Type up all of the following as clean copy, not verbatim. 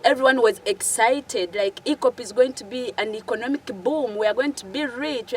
everyone was excited, like ECOP is going to be an economic boom, we are going to be rich,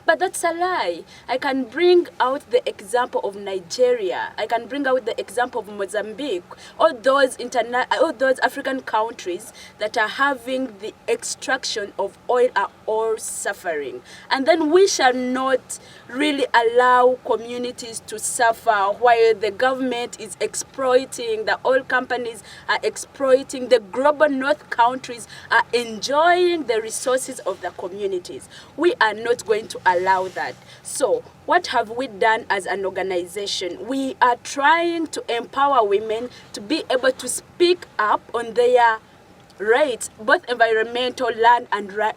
but that's a lie. I can bring out the example of Nigeria, I can bring out the example of Mozambique, all those African countries that are having the extraction of oil are all suffering. And then we shall not really allow communities to suffer while the government is exploiting, the oil companies are exploiting, the global north countries are enjoying the resources of the communities. We are not going to allow that. So what have we done as an organization? We are trying to empower women to be able to speak up on their rights, both environmental, land,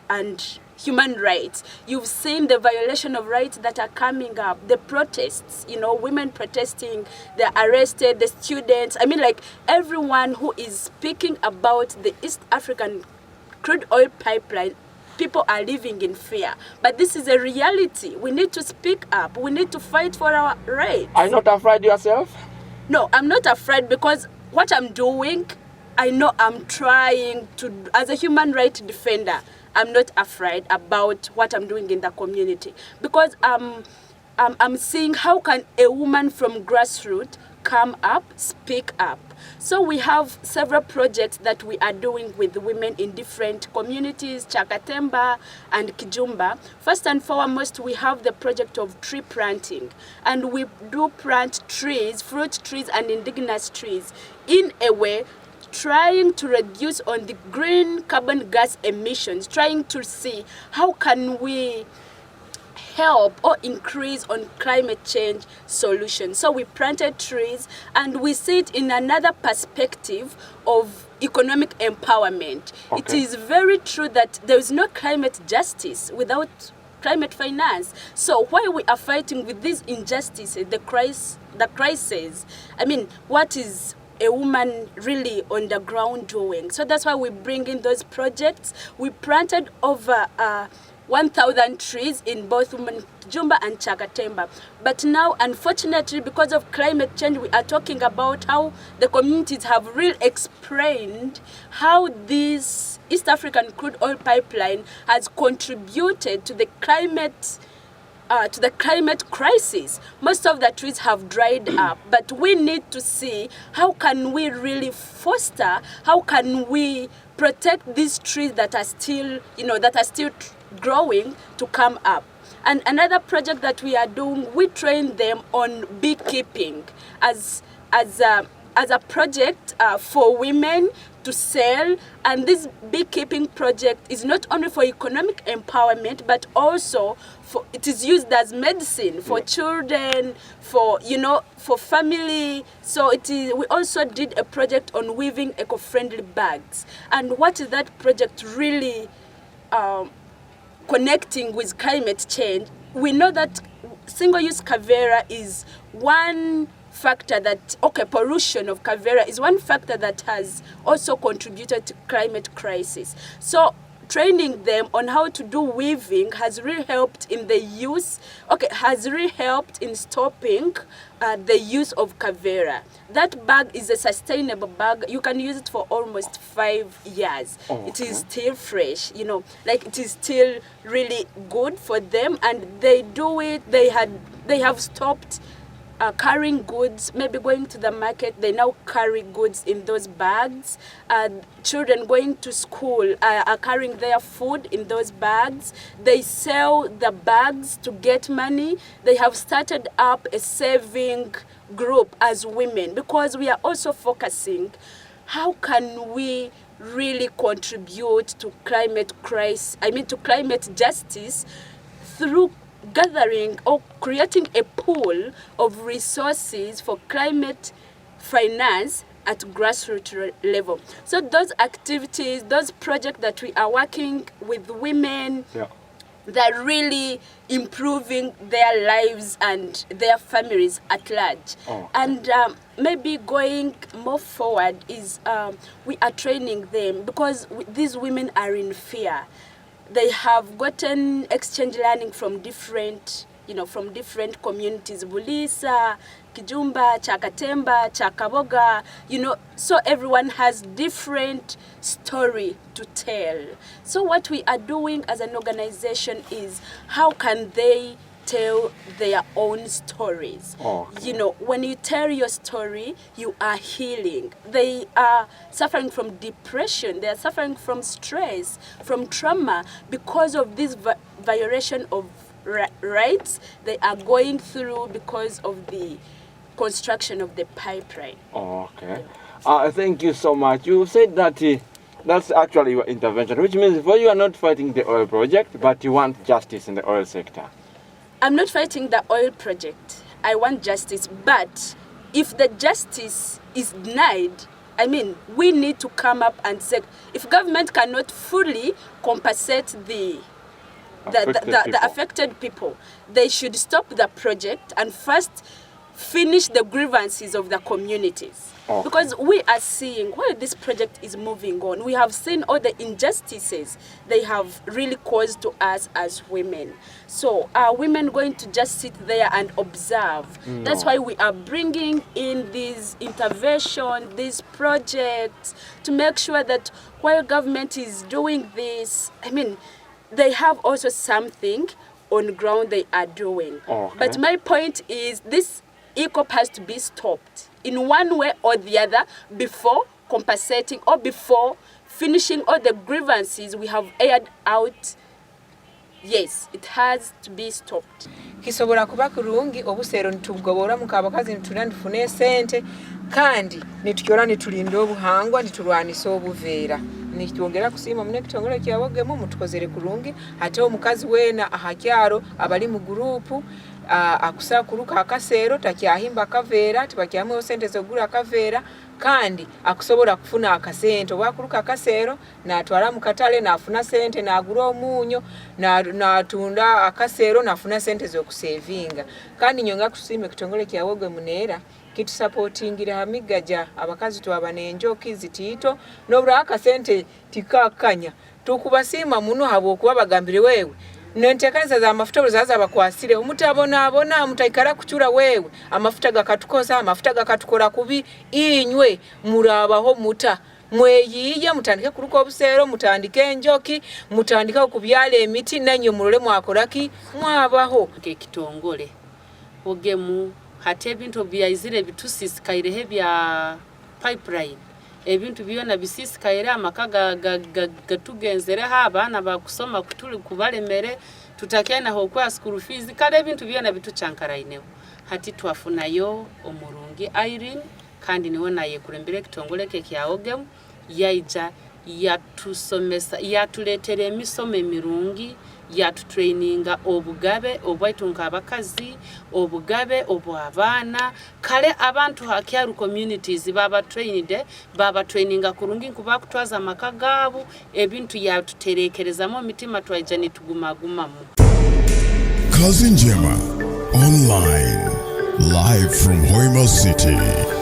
and human rights. You've seen the violation of rights that are coming up, the protests, women protesting, they're arrested, the students. I mean, like, everyone who is speaking about the East African crude oil pipeline, people are living in fear. But this is a reality. We need to speak up. We need to fight for our rights. Are you not afraid yourself? No, I'm not afraid, because what I'm doing, I know I'm trying to, as a human rights defender, I'm not afraid about what I'm doing in the community, because I'm seeing how can a woman from grassroots come up, speak up. So we have several projects that we are doing with women in different communities, Chakatemba and Kijumba. First and foremost, we have the project of tree planting, and we do plant trees, fruit trees and indigenous trees, in a way trying to reduce on the green carbon gas emissions, trying to see how can we help or increase on climate change solutions. So we planted trees, and we see it in another perspective of economic empowerment. Okay. It is very true that there is no climate justice without climate finance. So while we are fighting with these injustices, the crisis, I mean, what is a woman really on the ground doing? So that's why we bring in those projects. We planted over 1,000 trees in both Jumba and Chakatemba. But now, unfortunately, because of climate change, we are talking about how the communities have really explained how this East African crude oil pipeline has contributed to the climate crisis. Most of the trees have dried up, but we need to see how can we really foster, how can we protect these trees that are still, growing to come up. And another project that we are doing, we train them on beekeeping as a project for women to sell. And this beekeeping project is not only for economic empowerment, but also it is used as medicine for children, for family. So we also did a project on weaving eco-friendly bags. And what is that project really connecting with climate change? We know that single-use Kavera is one factor that, pollution of Kavera is one factor that has also contributed to climate crisis. So training them on how to do weaving has really helped in stopping the use of Kavera. That bag is a sustainable bag. You can use it for almost 5 years. Okay. It is still fresh, it is still really good for them, and they do it. They have stopped carrying goods, maybe going to the market. They now carry goods in those bags. Children going to school are carrying their food in those bags. They sell the bags to get money. They have started up a saving group as women, because we are also focusing how can we really contribute to climate justice through gathering or creating a pool of resources for climate finance at grassroots level. So those activities, those projects that we are working with women, they're really improving their lives and their families at large. And maybe going more forward is we are training them, because these women are in fear. They have gotten exchange learning from different from different communities, Bulisa, Kijumba, Chakatemba, Chakaboga, so everyone has different story to tell. So what we are doing as an organization is how can they tell their own stories. When you tell your story, you are healing. They are suffering from depression, they are suffering from stress, from trauma because of this violation of rights they are going through because of the construction of the pipeline. Okay. Thank you so much. You said that that's actually your intervention, which means for you are not fighting the oil project, but you want justice in the oil sector. I'm not fighting the oil project. I want justice, but if the justice is denied, we need to come up and say, if government cannot fully compensate the affected people, they should stop the project and first finish the grievances of the communities. Because we are seeing while this project is moving on, we have seen all the injustices they have really caused to us as women. So are women going to just sit there and observe? No. That's why we are bringing in these intervention, these projects, to make sure that while government is doing this, they have also something on ground they are doing. But my point is this EACOP has to be stopped in one way or the other before compensating or before finishing all the grievances we have aired out. Yes, it has to be stopped. Kisobola kuba kurungi obusero ntugobora mukabakazi ntulandifune sente kandi nitukyora nitulinda obuhangwa nitulwanisa obuveera nitwongera kusima mune kitongole kya Wogem mutukozere kurungi ate omukazi wena ahakyaro abali mu group akusa kuruka akasero takyahimba kaveera tibakyamu sente zogura kaveera kandi akusobola kufuna akasente wakuruka akasero natwala mu katale nafuna sente nagura omunyo natunda akasero nafuna sente zokusevinga kandi nyonga kusime kitongole kya Wogem neera kitu supportingira hamigaja abakazi twaba nenjoki zitito nobura akasente tikakanya tukubasima muno habo kuba bagambire wewe nentekaniza za mafuta uzaza bakwasire umutabona mutaikara kuchura wewe amafuta gakatukoza amafuta gakatukora kubi inywe murabaho muta mweyiye mutandike kuruko obusero mutandike enjoki mutandika okubyale emiti nanyo mulole mwakoraki mwabaho kitongole Wogem hate ebintu byayizire bitusisikaire bya pipeline ebintu byona bisisikaire amaka gatugenzere abana bakusoma kutuli kubalemere tutakyana ho kwa school fees kale ebintu byona bitucyankaraineho hati twafunayo omurungi Irene kandi niwe naye kurembere kitongole kya Wogem yaija yatusomesa yatuletere emisomo emirungi yatutraininga obugabe obwaitunka abakazi obugabe obwabana kale abantu hakyaru communities baba traininga kurungi kuba kutwaza makagabu ebintu yatuterekerezamo mitima twaija nitugumagumamu. Kazi-Njema online live from Hoima City.